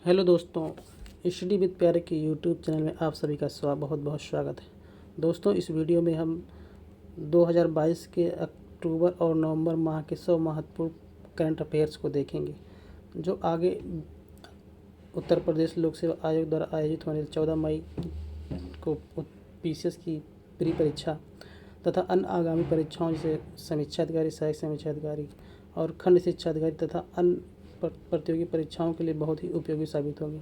Hello दोस्तों, study with प्यारे के यूट्यूब चैनल में आप सभी का बहुत बहुत स्वागत है। दोस्तों, इस वीडियो में हम 2022 के अक्टूबर और नवंबर माह के 100 महत्वपूर्ण करंट अफेयर्स को देखेंगे, जो आगे उत्तर प्रदेश लोक सेवा आयोग द्वारा आयोजित होने 14 मई को पीसीएस की प्री परीक्षा तथा अन्य आगामी परीक्षाओं जैसे समीक्षा अधिकारी, सहायक समीक्षा अधिकारी और खंड शिक्षा अधिकारी तथा अन्य प्रतियोगी परीक्षाओं के लिए बहुत ही उपयोगी साबित होंगे।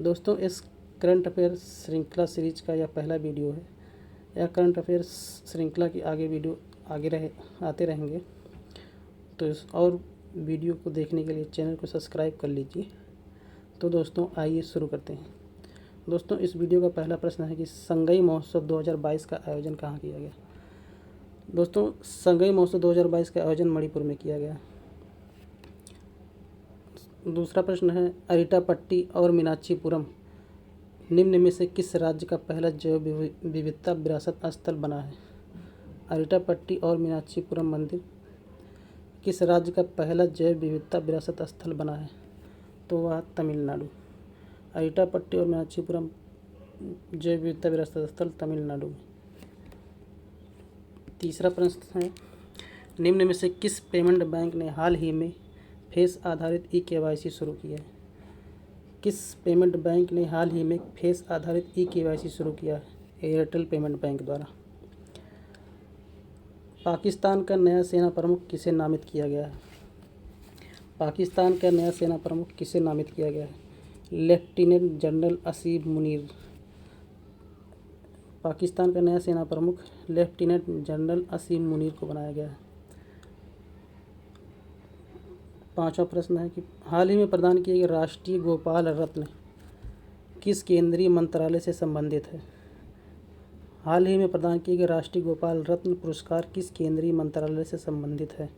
दोस्तों, इस करंट अफेयर श्रृंखला सीरीज का यह पहला वीडियो है। यह करंट अफेयर श्रृंखला की आगे वीडियो आते रहेंगे, तो इस और वीडियो को देखने के लिए चैनल को सब्सक्राइब कर लीजिए। तो दोस्तों, आइए शुरू करते हैं। दोस्तों, इस वीडियो का पहला प्रश्न है कि संगई महोत्सव 2022 का आयोजन कहाँ किया गया। दोस्तों, संगई महोत्सव 2022 का आयोजन मणिपुर में किया गया। दूसरा प्रश्न है, अरिटापट्टी और मीनाक्षीपुरम निम्न में से किस राज्य का पहला जैव विविधता विरासत स्थल बना है। अरिटापट्टी और मीनाक्षीपुरम मंदिर किस राज्य का पहला जैव विविधता विरासत स्थल बना है, तो वह तमिलनाडु। अरिटापट्टी और मीनाक्षीपुरम जैव विविधता विरासत स्थल तमिलनाडु में। तीसरा प्रश्न है, निम्न में से किस पेमेंट बैंक ने हाल ही में फेस आधारित ई-केवाईसी शुरू किया है। किस पेमेंट बैंक ने हाल ही में फेस आधारित ई-केवाईसी शुरू किया है। एयरटेल पेमेंट बैंक द्वारा। पाकिस्तान का नया सेना प्रमुख किसे नामित किया गया है। पाकिस्तान का नया सेना प्रमुख किसे नामित किया गया है। लेफ्टिनेंट जनरल असीम मुनीर। पाकिस्तान का नया सेना प्रमुख लेफ्टिनेंट जनरल असीम मुनीर को बनाया गया है। पांचवा प्रश्न है कि हाल ही में प्रदान किए गए राष्ट्रीय गोपाल रत्न किस केंद्रीय मंत्रालय से संबंधित है। हाल ही में प्रदान किए गए राष्ट्रीय गोपाल रत्न पुरस्कार किस केंद्रीय मंत्रालय से संबंधित है,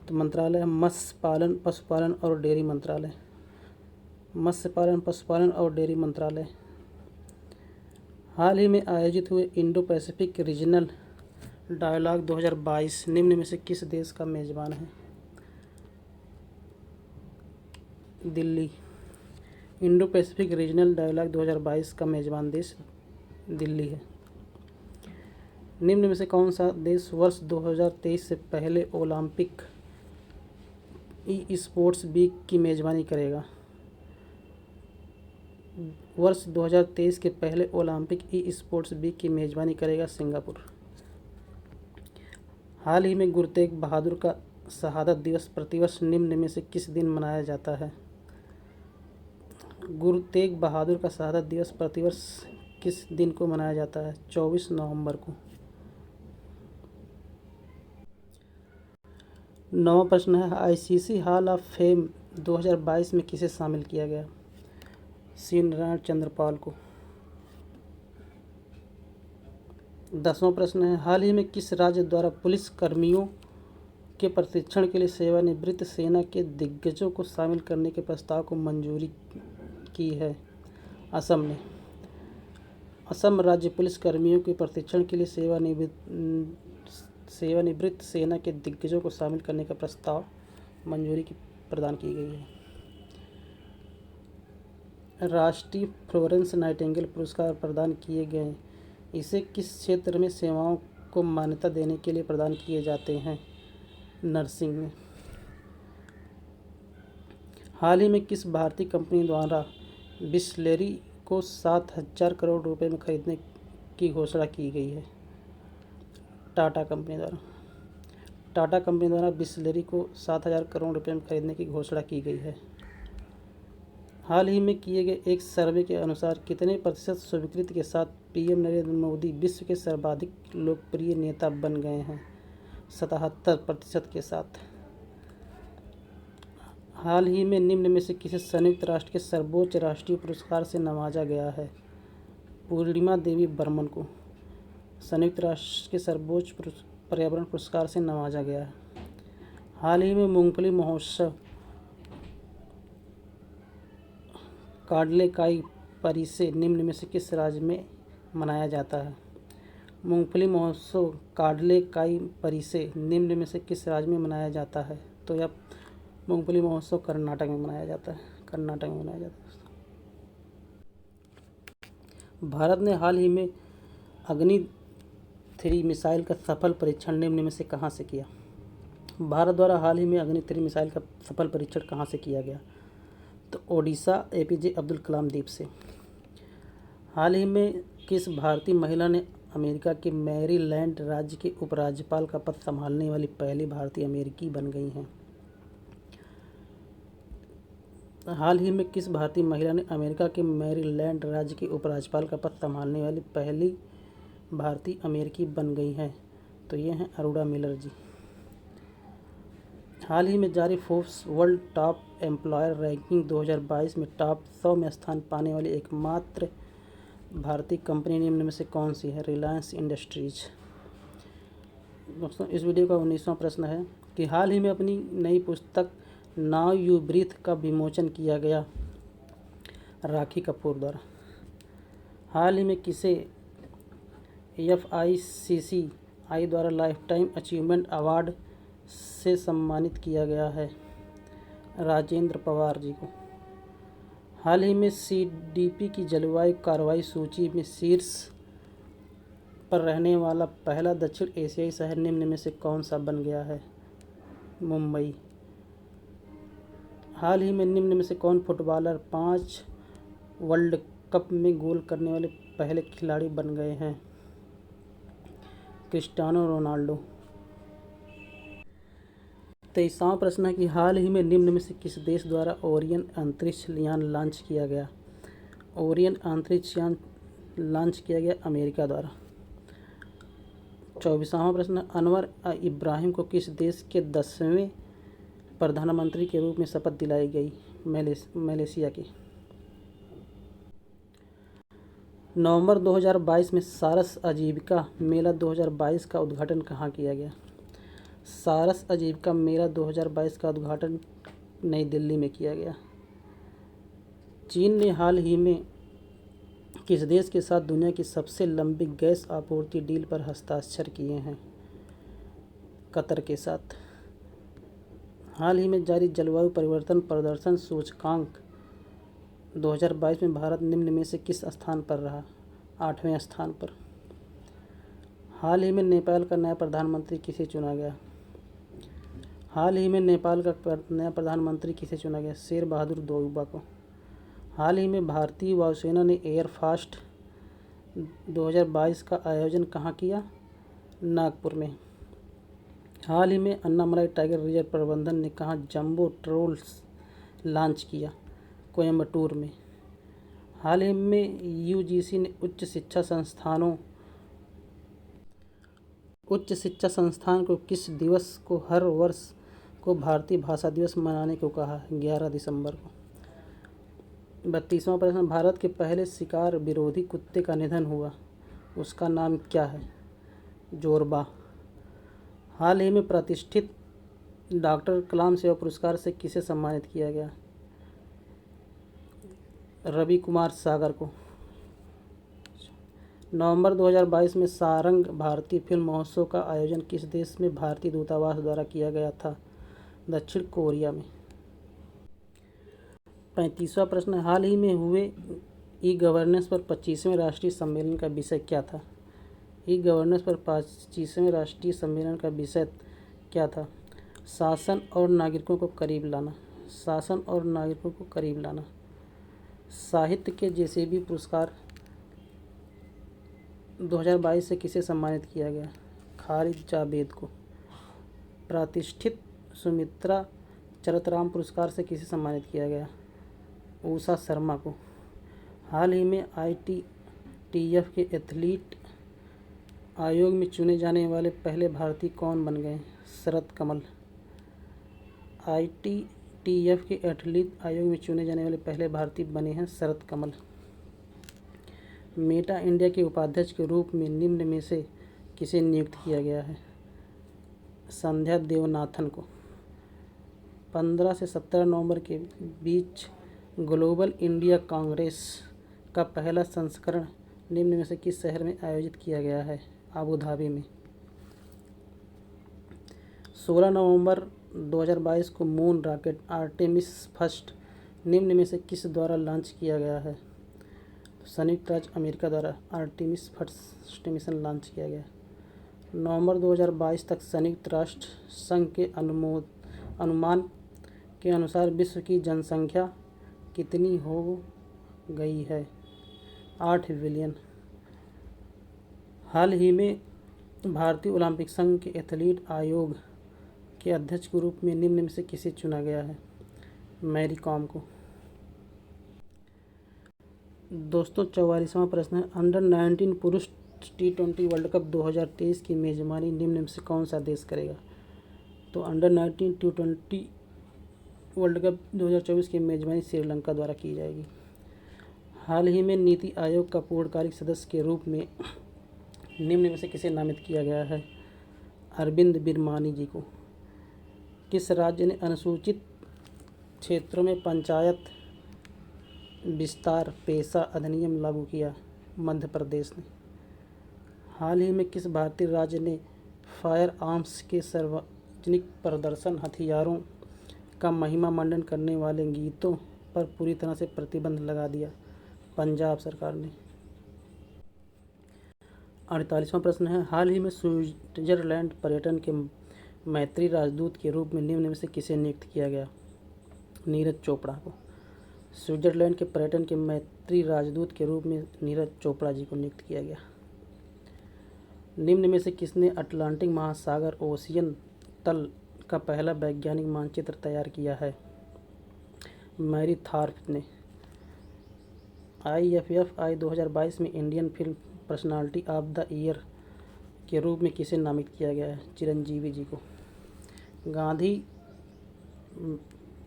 तो मंत्रालय है मत्स्य पालन, पशुपालन और डेयरी मंत्रालय। मत्स्य पालन, पशुपालन और डेयरी मंत्रालय। हाल ही में आयोजित हुए इंडो पैसिफिक रीजनल डायलॉग 2022 निम्न में से किस देश का मेजबान है। Delhi. Indo Pacific regional dialogue 2022 का मेजबान देश दिल्ली है। निम्न में से कौन सा देश वर्ष 2023 से पहले ओलंपिक ई स्पोर्ट्स वीक की मेजबानी करेगा। वर्ष 2023 के पहले ओलंपिक ई स्पोर्ट्स वीक की मेजबानी करेगा सिंगापुर। हाल ही में गुरु तेग बहादुर का शहादत दिवस प्रतिवर्ष निम्न में से किस दिन मनाया जाता है। गुरु तेग बहादुर का शहादत दिवस प्रतिवर्ष किस दिन को मनाया जाता है, 24 नवंबर को। नौवां प्रश्न है, आईसीसी हॉल ऑफ फेम 2022 में किसे शामिल किया गया। सी नारायण चंद्रपाल को। 10वां प्रश्न है, हाल ही में किस राज्य द्वारा पुलिस कर्मियों के प्रशिक्षण के लिए सेवानिवृत्त सेना के दिग्गजों को शामिल करने के प्रस्ताव को मंजूरी की है। असम ने। असम राज्य पुलिस कर्मियों के प्रशिक्षण के लिए सेवानिवृत्त सेना के दिग्गजों को शामिल करने का प्रस्ताव मंजूरी प्रदान की गई है। राष्ट्रीय फ्लोरेंस नाइटिंगेल पुरस्कार प्रदान किए गए। इसे किस क्षेत्र में सेवाओं को मान्यता देने के लिए प्रदान किए जाते हैं। नर्सिंग में। हाल ही में किस भारतीय कंपनी द्वारा बिसलेरी को 7,000 करोड़ रुपए में खरीदने की घोषणा की गई है। टाटा कंपनी द्वारा। टाटा कंपनी द्वारा बिसलेरी को 7,000 करोड़ रुपए में खरीदने की घोषणा की गई है। हाल ही में किए गए एक सर्वे के अनुसार कितने प्रतिशत स्वीकृति के साथ पीएम नरेंद्र मोदी विश्व के सर्वाधिक लोकप्रिय नेता बन गए हैं। 77% के साथ। हाल ही में निम्न में से किसे संयुक्त राष्ट्र के सर्वोच्च राष्ट्रीय पुरस्कार से नवाजा गया है। पूर्णिमा देवी बर्मन को संयुक्त राष्ट्र के सर्वोच्च पर्यावरण पुरस्कार से नवाजा गया है। हाल ही में मूंगफली महोत्सव काडलेकाई परिसे निम्न में से किस राज्य में मनाया जाता है। मूंगफली महोत्सव काडलेकाई परिसे निम्न में से किस राज्य में मनाया जाता है, तो यह मूंगफली महोत्सव कर्नाटक में मनाया जाता है। कर्नाटक में बनाया जाता है दोस्तों। भारत ने हाल ही में अग्नि 3 मिसाइल का सफल परीक्षण निम्न में से कहाँ से किया? भारत द्वारा हाल ही में अग्नि 3 मिसाइल का सफल परीक्षण कहाँ से किया गया? तो ओडिशा APJ अब्दुल कलाम द्वीप से। हाल ही में किस भारतीय महिला ने अमेरिका के मैरीलैंड राज्य के उपराज्यपाल का पद संभालने वाली पहली भारतीय अमेरिकी बन गई हैं? हाल ही में किस भारतीय महिला ने अमेरिका के मैरीलैंड राज्य के उपराज्यपाल का पद संभालने वाली पहली भारतीय अमेरिकी बन गई हैं? तो ये हैं अरोड़ा मिलर जी। हाल ही में जारी Forbes world top employer ranking 2022 में टॉप 100 में स्थान पाने वाली एकमात्र भारतीय कंपनी निम्न में से कौन सी है? रिलायंस इंडस्ट्रीज। दोस्तों इस वीडियो का 19वां प्रश्न है कि हाल ही में अपनी नई पुस्तक नाउ यू ब्रीथ का विमोचन किया गया राखी कपूर द्वारा। हाल ही में किसे FICCI द्वारा लाइफ टाइम अचीवमेंट अवार्ड से सम्मानित किया गया है? राजेंद्र पवार जी को। हाल ही में CDP की जलवायु कार्रवाई सूची में शीर्ष पर रहने वाला पहला दक्षिण एशियाई शहर निम्न में से कौन सा बन गया है? मुंबई। हाल ही में निम्न में से कौन फुटबॉलर 5 वर्ल्ड कप में गोल करने वाले पहले खिलाड़ी बन गए हैं? Cristiano Ronaldo. 23वां प्रश्न है कि हाल ही में निम्न में से किस देश द्वारा ओरियन अंतरिक्ष यान लॉन्च किया गया? ओरियन अंतरिक्ष यान लॉन्च किया गया अमेरिका द्वारा। 24वां प्रश्न, अनवर इब्राहिम को किस देश के 10वें प्रधानमंत्री के रूप में शपथ दिलाई गई? मलेशिया की। नवंबर 2022 में सारस आजीविका मेला 2022 का उद्घाटन कहाँ किया गया? सारस आजीविका मेला 2022 का उद्घाटन नई दिल्ली में किया गया। चीन ने हाल ही में किस देश के साथ दुनिया की सबसे लंबी गैस आपूर्ति डील पर हस्ताक्षर किए हैं? कतर के साथ। हाल ही में जारी जलवायु परिवर्तन प्रदर्शन सूचकांक 2022 में भारत निम्न में से किस स्थान पर रहा? 8वें स्थान पर। हाल ही में नेपाल का नया प्रधानमंत्री किसे चुना गया? हाल ही में नेपाल का नया प्रधानमंत्री किसे चुना गया? शेर बहादुर देउबा को। हाल ही में भारतीय वायुसेना ने एयर फास्ट 2022 का आयोजन कहाँ किया? नागपुर में। हाल ही में अन्नामलाई टाइगर रिजर्व प्रबंधन ने कहाँ जंबो ट्रोल्स लॉन्च किया? कोयम्बटूर में। हाल ही में UGC ने उच्च शिक्षा संस्थान को किस दिवस को हर वर्ष को भारतीय भाषा दिवस मनाने को कहा? 11 दिसंबर को। 32वां प्रश्न, भारत के पहले शिकार विरोधी कुत्ते का निधन हुआ, उसका नाम क्या है? जोरबा। हाल ही में प्रतिष्ठित डॉक्टर कलाम सेवा पुरस्कार से किसे सम्मानित किया गया? रवि कुमार सागर को। नवंबर 2022 में सारंग भारतीय फिल्म महोत्सव का आयोजन किस देश में भारतीय दूतावास द्वारा किया गया था? दक्षिण कोरिया में। 35वां प्रश्न, हाल ही में हुए ई-गवर्नेंस पर 25वें राष्ट्रीय सम्मेलन का विषय क्या था? ई-गवर्नेंस पर 25वें राष्ट्रीय सम्मेलन का विषय क्या था? शासन और नागरिकों को करीब लाना। शासन और नागरिकों को करीब लाना। साहित्य के JCB पुरस्कार 2022 से किसे सम्मानित किया गया? खालिद जावेद को। प्रतिष्ठित सुमित्रा चरतराम पुरस्कार से किसे सम्मानित किया गया? उषा शर्मा को। हाल ही में ITTF के एथलीट आयोग में चुने जाने वाले पहले भारतीय कौन बन गए? शरत कमल। ITTF के एथलीट आयोग में चुने जाने वाले पहले भारतीय बने हैं शरत कमल। मेटा इंडिया के उपाध्यक्ष के रूप में निम्न में से किसे नियुक्त किया गया है? संध्या देवनाथन को। 15 से 17 नवंबर के बीच ग्लोबल इंडिया कांग्रेस का पहला संस्करण निम्न में से किस शहर में आयोजित किया गया है? अबू धाबी में। 16 नवंबर 2022 को मून रॉकेट आर्टेमिस फर्स्ट निम्न में से किस द्वारा लॉन्च किया गया है? तो संयुक्त राज्य अमेरिका द्वारा आर्टेमिस फर्स्ट मिशन लॉन्च किया गया। नवंबर 2022 तक संयुक्त राष्ट्र संघ के अनुमान के अनुसार विश्व की जनसंख्या कितनी हो गई है? 8 बिलियन। हाल ही में भारतीय ओलंपिक संघ के एथलीट आयोग के अध्यक्ष के रूप में निम्न में से किसे चुना गया है? मैरी कॉम को। दोस्तों 44वां प्रश्न है, अंडर 19 पुरुष T20 वर्ल्ड कप 2023 की मेज़बानी निम्न में से कौन सा देश करेगा? तो अंडर 19 T20 वर्ल्ड कप 2024 की मेज़बानी श्रीलंका द्वारा की जाएगी। हाल ही में नीति आयोग का पूर्णकालिक सदस्य के रूप में निम्न में से किसे नामित किया गया है? अरविंद बिरमानी जी को। किस राज्य ने अनुसूचित क्षेत्रों में पंचायत विस्तार पेशा अधिनियम लागू किया? मध्य प्रदेश ने। हाल ही में किस भारतीय राज्य ने फायर आर्म्स के सार्वजनिक प्रदर्शन हथियारों का महिमा मंडन करने वाले गीतों पर पूरी तरह से प्रतिबंध लगा दिया? पंजाब सरकार ने। 48वां प्रश्न है, हाल ही में स्विट्जरलैंड पर्यटन के मैत्री राजदूत के रूप में निम्न में से किसे नियुक्त किया गया? नीरज चोपड़ा को। स्विट्जरलैंड के पर्यटन के मैत्री राजदूत के रूप में नीरज चोपड़ा जी को नियुक्त किया गया। निम्न में से किसने अटलांटिक महासागर ओशियन तल का पहला वैज्ञानिक मानचित्र तैयार किया है? मैरी थॉर्प ने। IFFI 2022 में Indian film personality of the year के रूप में किसे नामित किया गया है? चिरंजीवी जी को।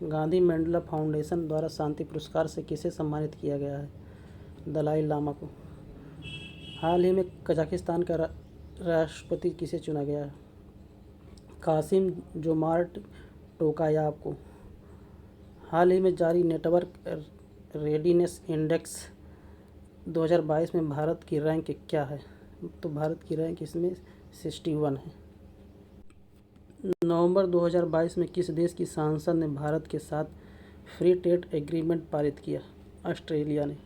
गांधी मंडेला फाउंडेशन द्वारा शांति पुरस्कार से किसे सम्मानित किया गया है? दलाई लामा को। हाल ही में कजाकिस्तान का राष्ट्रपति किसे चुना गया है? कासिम जोमार्ट टोकायाव को। हाल ही में जारी नेटवर्क रेडीनेस इंडेक्स 2022 में भारत की रैंक क्या है? तो भारत की रैंक इसमें 61 है। नवंबर 2022 में किस देश की संसद ने भारत के साथ फ्री ट्रेड एग्रीमेंट पारित किया? ऑस्ट्रेलिया ने।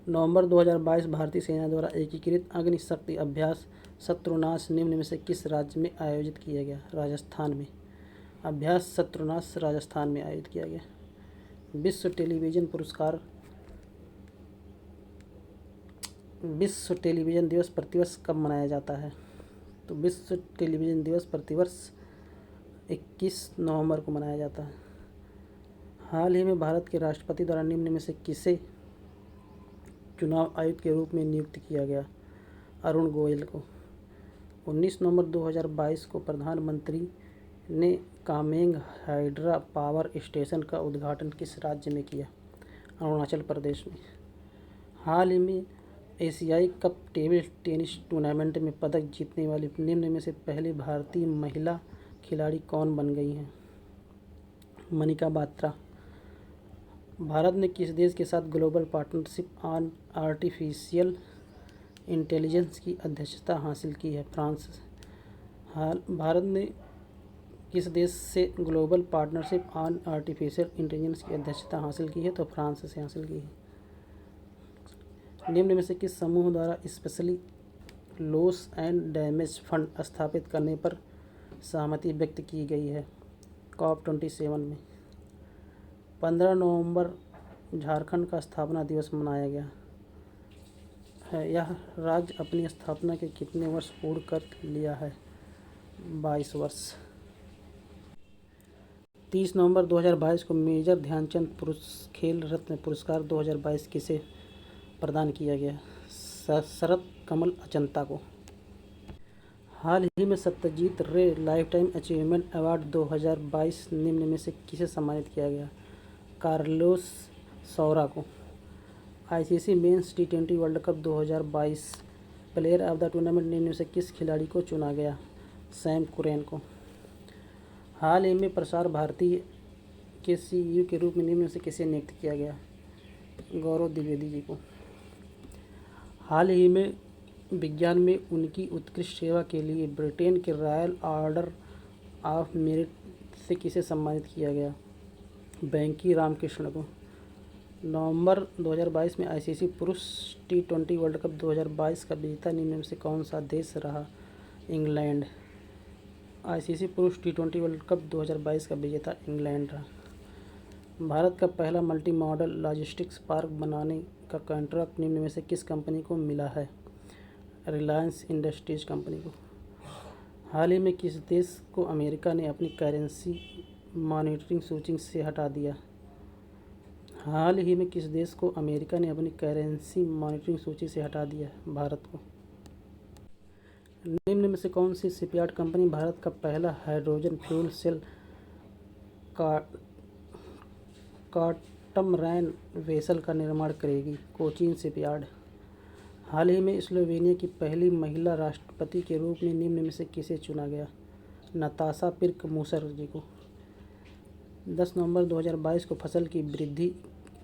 नवंबर 2022 भारतीय सेना द्वारा एकीकृत अग्निशक्ति अभ्यास शत्रुनाश निम्न में से किस राज्य में आयोजित किया गया? राजस्थान में। अभ्यास शत्रुनाश राजस्थान में आयोजित किया गया। विश्व टेलीविज़न दिवस प्रतिवर्ष कब मनाया जाता है? तो विश्व टेलीविज़न दिवस प्रतिवर्ष 21 नवंबर को मनाया जाता है। हाल ही में भारत के राष्ट्रपति द्वारा निम्न में से किसे चुनाव आयुक्त के रूप में नियुक्त किया गया? अरुण गोयल को। 19 नवंबर 2022 को प्रधानमंत्री ने कामेंग हाइड्रा पावर स्टेशन का उद्घाटन किस राज्य में किया? अरुणाचल प्रदेश में। हाल ही में एशियाई कप टेबल टेनिस टूर्नामेंट में पदक जीतने वाली निम्न में से पहली भारतीय महिला खिलाड़ी कौन बन गई हैं? मनिका बात्रा। भारत ने किस देश के साथ global partnership on artificial intelligence की अध्यक्षता हासिल की है? फ्रांस। भारत ने किस देश से global partnership on artificial intelligence की अध्यक्षता हासिल की है? तो फ्रांस से हासिल की है। निम्न में से किस समूह द्वारा specially loss and damage fund स्थापित करने पर सहमति व्यक्त की गई है? COP27 में। 15 नवंबर झारखंड का स्थापना दिवस मनाया गया है। यह राज्य अपनी स्थापना के कितने वर्ष पूर्ण कर लिया है? 22 वर्ष। 30 नवंबर 2022 को मेजर ध्यानचंद खेल रत्न पुरस्कार 2022 किसे प्रदान किया गया? शरत कमल अचंता को। हाल ही में सत्यजीत रे लाइफ टाइम अचीवमेंट अवार्ड 2022 निम्न में से किसे सम्मानित किया गया? कार्लोस सौरा को। ICC men's T20 world cup 2022 player of the tournament निम्न में से किस खिलाड़ी को चुना गया? सैम कुरैन को। हाल ही में प्रसार भारती के CEO के रूप में निम्न में से किसे नियुक्त किया गया? गौरव द्विवेदी जी को। हाल ही में विज्ञान में उनकी उत्कृष्ट सेवा के लिए ब्रिटेन के रॉयल ऑर्डर ऑफ मेरिट से किसे सम्मानित किया गया? वेंकी रामकृष्ण को। नवंबर 2022 में आईसीसी पुरुष T20 वर्ल्ड कप 2022 का विजेता निम्न में से कौन सा देश रहा? इंग्लैंड। आईसीसी पुरुष T20 वर्ल्ड कप 2022 का विजेता इंग्लैंड रहा। भारत का पहला मल्टी मॉडल लॉजिस्टिक्स पार्क बनाने का कॉन्ट्रैक्ट निम्न में से किस कंपनी को मिला है? रिलायंस इंडस्ट्रीज कंपनी को। हाल ही में किस देश को अमेरिका ने अपनी करेंसी मॉनिटरिंग सूची से हटा दिया? हाल ही में किस देश को अमेरिका ने अपनी करेंसी मॉनिटरिंग सूची से हटा दिया? भारत को। निम्न में से कौन सी शिपयार्ड कंपनी भारत का पहला हाइड्रोजन फ्यूल सेल काटमरैन वेसल का निर्माण करेगी? कोचीन शिपयार्ड। हाल ही में स्लोवेनिया की पहली महिला राष्ट्रपति के रूप में निम्न में से किसे चुना गया? नताशा पिर्क मूसर को। 10 नवंबर 2022 को फसल की वृद्धि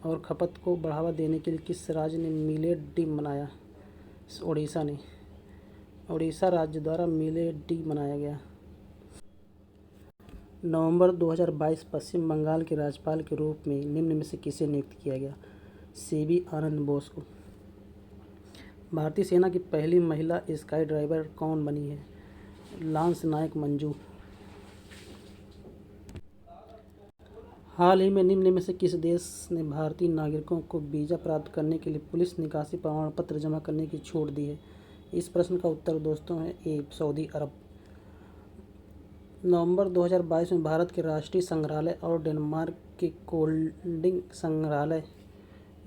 और खपत को बढ़ावा देने के लिए किस राज्य ने मिलेट डे मनाया? ओडिशा ने। ओडिशा राज्य द्वारा मिलेट डे मनाया गया। नवंबर 2022 पश्चिम बंगाल के राज्यपाल के रूप में निम्न में से किसे नियुक्त किया गया? सीबी आनंद बोस को। भारतीय सेना की पहली महिला स्काई ड्राइवर कौन बनी है? लांस नायक मंजू। हाल ही में निम्न में से किस देश ने भारतीय नागरिकों को वीज़ा प्राप्त करने के लिए पुलिस निकासी प्रमाण पत्र जमा करने की छूट दी है? इस प्रश्न का उत्तर दोस्तों है ए, सऊदी अरब। नवंबर 2022 में भारत के राष्ट्रीय संग्रहालय और डेनमार्क के कोल्डिंग संग्रहालय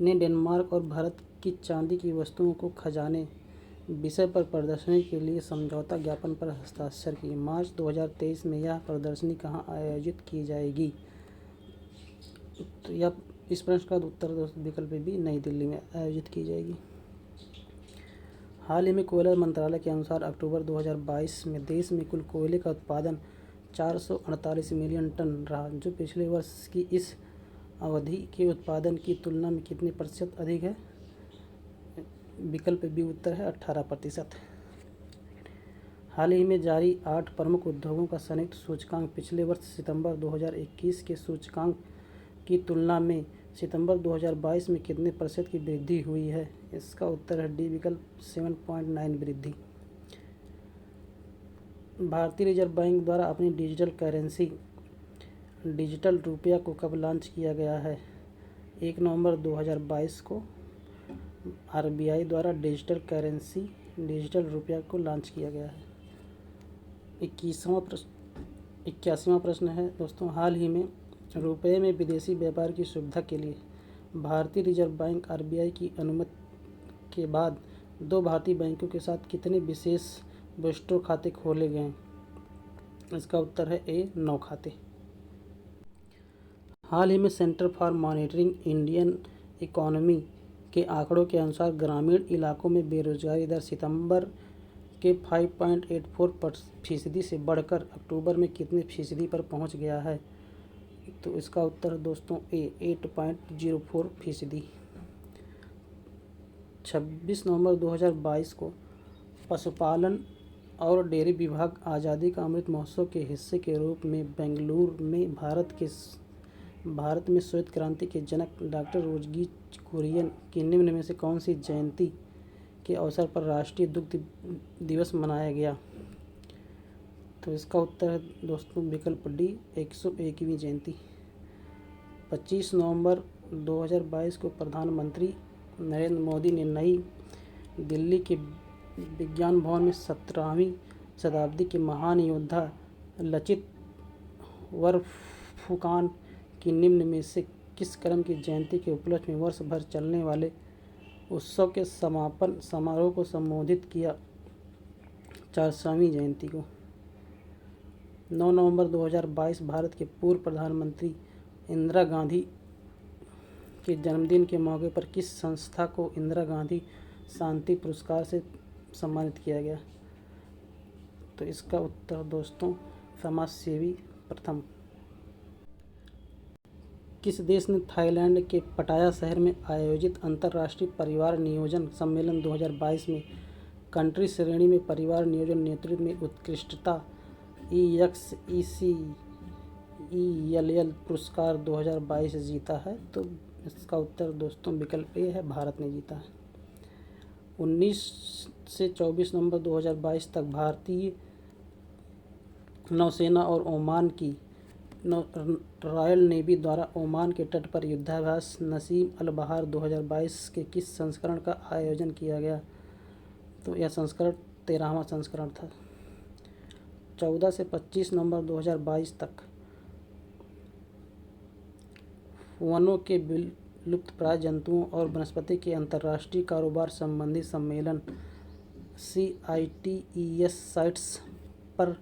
ने डेनमार्क और भारत की चांदी की वस्तुओं को खजाने विषय पर प्रदर्शनी के लिए समझौता ज्ञापन पर हस्ताक्षर किए। मार्च 2023 में यह प्रदर्शनी कहाँ आयोजित की जाएगी? तो यह इस प्रश्न का उत्तर दोस्तों विकल्प भी नई दिल्ली में आयोजित की जाएगी। हाल ही में कोयला मंत्रालय के अनुसार अक्टूबर 2022 में देश में कुल कोयले का उत्पादन 448 मिलियन टन रहा, जो पिछले वर्ष की इस अवधि के उत्पादन की तुलना में कितने प्रतिशत अधिक है? विकल्प बी उत्तर है 18%। हाल ही में जारी 8 प्रमुख उद्योगों का संयुक्त सूचकांक पिछले वर्ष सितंबर 2021 के सूचकांक की तुलना में सितंबर 2022 में कितने प्रतिशत की वृद्धि हुई है? इसका उत्तर है डी विकल्प 7.9 वृद्धि। भारतीय रिजर्व बैंक द्वारा अपनी डिजिटल करेंसी डिजिटल रुपया को कब लॉन्च किया गया है? 1 नवंबर 2022 को आरबीआई द्वारा डिजिटल करेंसी डिजिटल रुपया को लॉन्च किया गया है। 81वां प्रश्न है दोस्तों, हाल ही में रुपये में विदेशी व्यापार की सुविधा के लिए भारतीय रिजर्व बैंक आरबीआई की अनुमति के बाद 2 भारतीय बैंकों के साथ कितने विशेष बूस्टर खाते खोले गए? इसका उत्तर है ए, 9 खाते। हाल ही में centre for monitoring Indian economy के आंकड़ों के अनुसार ग्रामीण इलाकों में बेरोजगारी दर सितंबर के 5.84% से बढ़कर अक्टूबर में कितने फीसदी पर पहुंच गया है? तो इसका उत्तर दोस्तों ए, 8.04%। 26 नवंबर 2022 को पशुपालन और डेयरी विभाग आज़ादी का अमृत महोत्सव के हिस्से के रूप में बेंगलुरु में भारत में श्वेत क्रांति के जनक डॉक्टर रोजर्स कुरियन की निम्न में से कौन सी जयंती के अवसर पर राष्ट्रीय दुग्ध दिवस मनाया गया? तो इसका उत्तर है दोस्तों विकल्प डी, 101वीं जयंती। 25 नवंबर 2022 को प्रधानमंत्री नरेंद्र मोदी ने नई दिल्ली के विज्ञान भवन में 17वीं शताब्दी के महान योद्धा लचित बरफुकान की निम्न में से किस क्रम की जयंती के उपलक्ष्य में वर्ष भर चलने वाले उत्सव के समापन समारोह को संबोधित किया? 400वीं जयंती को। 9 नवंबर 2022 भारत के पूर्व प्रधानमंत्री इंदिरा गांधी के जन्मदिन के मौके पर किस संस्था को इंदिरा गांधी शांति पुरस्कार से सम्मानित किया गया? तो इसका उत्तर दोस्तों समाज सेवी प्रथम। किस देश ने थाईलैंड के पटाया शहर में आयोजित अंतर्राष्ट्रीय परिवार नियोजन सम्मेलन 2022 में कंट्री श्रेणी में परिवार नियोजन नेतृत्व में उत्कृष्टता EXEC ELL पुरस्कार 2022 जीता है? तो इसका उत्तर दोस्तों विकल्प ए है, भारत ने जीता है। 19 से 24 नवंबर 2022 तक भारतीय नौसेना और ओमान की रॉयल नेवी द्वारा ओमान के तट पर युद्धाभ्यास नसीम अल बहार 2022 के किस संस्करण का आयोजन किया गया? तो यह संस्करण 13वां संस्करण था। 14 से 25 नवंबर 2022 तक वनों के विलुप्तप्राय जंतुओं और वनस्पति के अंतर्राष्ट्रीय कारोबार संबंधी सम्मेलन CITES साइट्स पर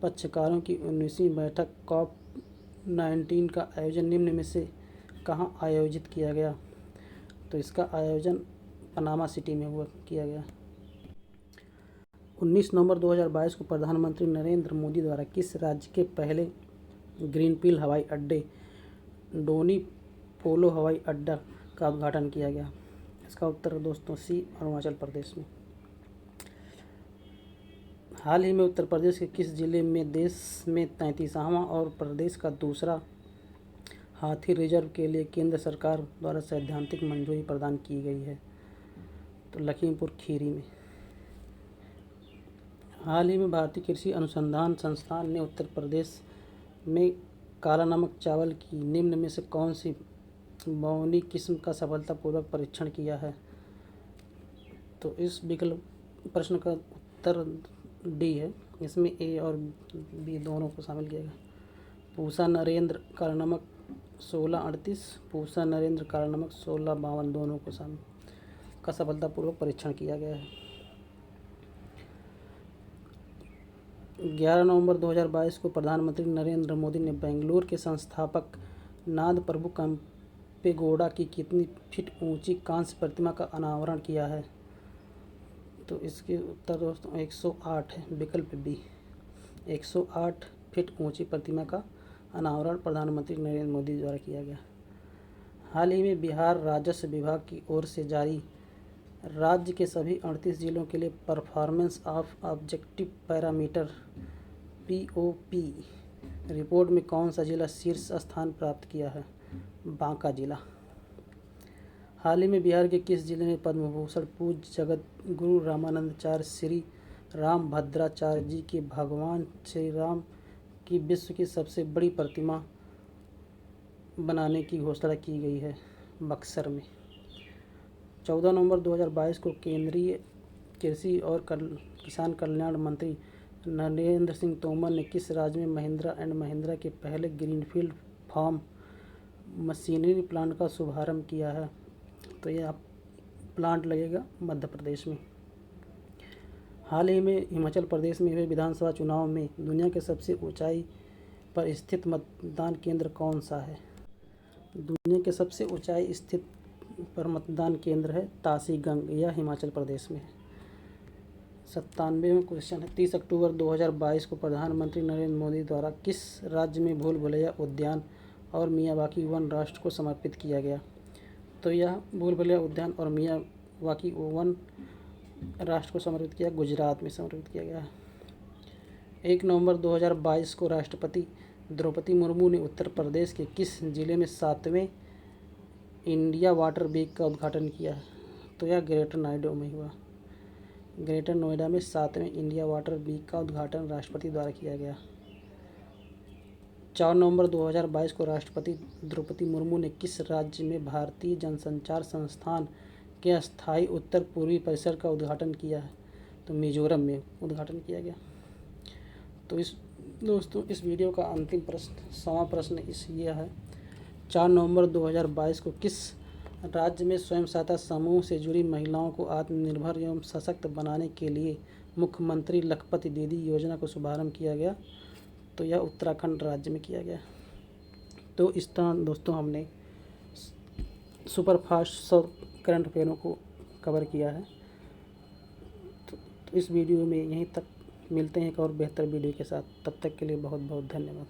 पक्षकारों की 19वीं बैठक COP19 का आयोजन निम्न में से कहाँ आयोजित किया गया? तो इसका आयोजन पनामा सिटी में किया गया। 19 नवंबर 2022 को प्रधानमंत्री नरेंद्र मोदी द्वारा किस राज्य के पहले ग्रीनफील्ड हवाई अड्डे डोनी पोलो हवाई अड्डा का उद्घाटन किया गया? इसका उत्तर दोस्तों सी, अरुणाचल प्रदेश में। हाल ही में उत्तर प्रदेश के किस जिले में देश में 33वां और प्रदेश का दूसरा हाथी रिजर्व के लिए केंद्र सरकार द्वारा सैद्धांतिक मंजूरी प्रदान की गई है? तो लखीमपुर खीरी में। हाल ही में भारतीय कृषि अनुसंधान संस्थान ने उत्तर प्रदेश में काला नमक चावल की निम्न में से कौन सी बौनी किस्म का सफलतापूर्वक परीक्षण किया है? तो इस विकल्प प्रश्न का उत्तर डी है। इसमें ए और बी दोनों को शामिल किया गया। पूसा नरेंद्र काला नमक 1638, पूसा नरेंद्र काला नमक 1652 दोनों को शामिल का सफलतापूर्वक परीक्षण किया गया है। 11 नवंबर 2022 को प्रधानमंत्री नरेंद्र मोदी ने बेंगलुरु के संस्थापक नाद प्रभु केम्पेगौड़ा की कितनी फीट ऊंची कांस्य प्रतिमा का अनावरण किया है? तो इसके उत्तर दोस्तों 108 है, विकल्प बी। 108 फीट ऊंची प्रतिमा का अनावरण प्रधानमंत्री नरेंद्र मोदी द्वारा किया गया। हाल ही में बिहार राजस्व विभाग की ओर से जारी राज्य के सभी 38 जिलों के लिए performance of objective parameter POP report में कौन सा जिला शीर्ष स्थान प्राप्त किया है? बांका जिला। हाल ही में बिहार के किस जिले में पद्म भूषण पूज्य जगत गुरु रामानंदाचार्य श्री रामभद्राचार्य जी के भगवान श्री राम की विश्व की सबसे बड़ी प्रतिमा बनाने की घोषणा की गई है? बक्सर में। 14 नवंबर 2022 को केंद्रीय कृषि और किसान कल्याण मंत्री नरेंद्र सिंह तोमर ने किस राज्य में महिंद्रा एंड महिंद्रा के पहले ग्रीनफील्ड फार्म मशीनरी प्लांट का शुभारंभ किया है? तो यह प्लांट लगेगा मध्य प्रदेश में। हाल ही में हिमाचल प्रदेश में हुए विधानसभा चुनाव में दुनिया के सबसे ऊंचाई पर स्थित मतदान केंद्र कौन सा है? दुनिया के सबसे ऊंचाई स्थित पर मतदान केंद्र है तासीगंग, यह हिमाचल प्रदेश में है। 97वां क्वेश्चन है। 30 अक्टूबर 2022 को प्रधानमंत्री नरेंद्र मोदी द्वारा किस राज्य में भूल भुलैया उद्यान और मियावाकी वन राष्ट्र को समर्पित किया गया? तो यह भूल भुलैया उद्यान और मियावाकी वन राष्ट्र को समर्पित किया, गुजरात में समर्पित किया गया है। 1 नवंबर 2022 को राष्ट्रपति द्रौपदी मुर्मू ने उत्तर प्रदेश के किस जिले में 7वें इंडिया वाटर वीक का उद्घाटन किया है? तो यह ग्रेटर नोएडा में हुआ। ग्रेटर नोएडा में 7वें इंडिया वाटर वीक का उद्घाटन राष्ट्रपति द्वारा किया गया। 4 नवंबर 2022 को राष्ट्रपति द्रौपदी मुर्मू ने किस राज्य में भारतीय जनसंचार संस्थान के अस्थायी उत्तर पूर्वी परिसर का उद्घाटन किया है? तो मिजोरम में उद्घाटन किया गया। तो दोस्तों इस वीडियो का अंतिम प्रश्न 100वां प्रश्न यह है। 4 नवंबर 2022 को किस राज्य में स्वयं सहायता समूह से जुड़ी महिलाओं को आत्मनिर्भर एवं सशक्त बनाने के लिए मुख्यमंत्री लखपति दीदी योजना को शुभारंभ किया गया? तो यह उत्तराखंड राज्य में किया गया। तो इस तरह दोस्तों हमने सुपरफास्ट 100 करंट अफेयरों को कवर किया है। तो इस वीडियो में यहीं तक, मिलते हैं एक और बेहतर वीडियो के साथ। तब तक के लिए बहुत बहुत धन्यवाद।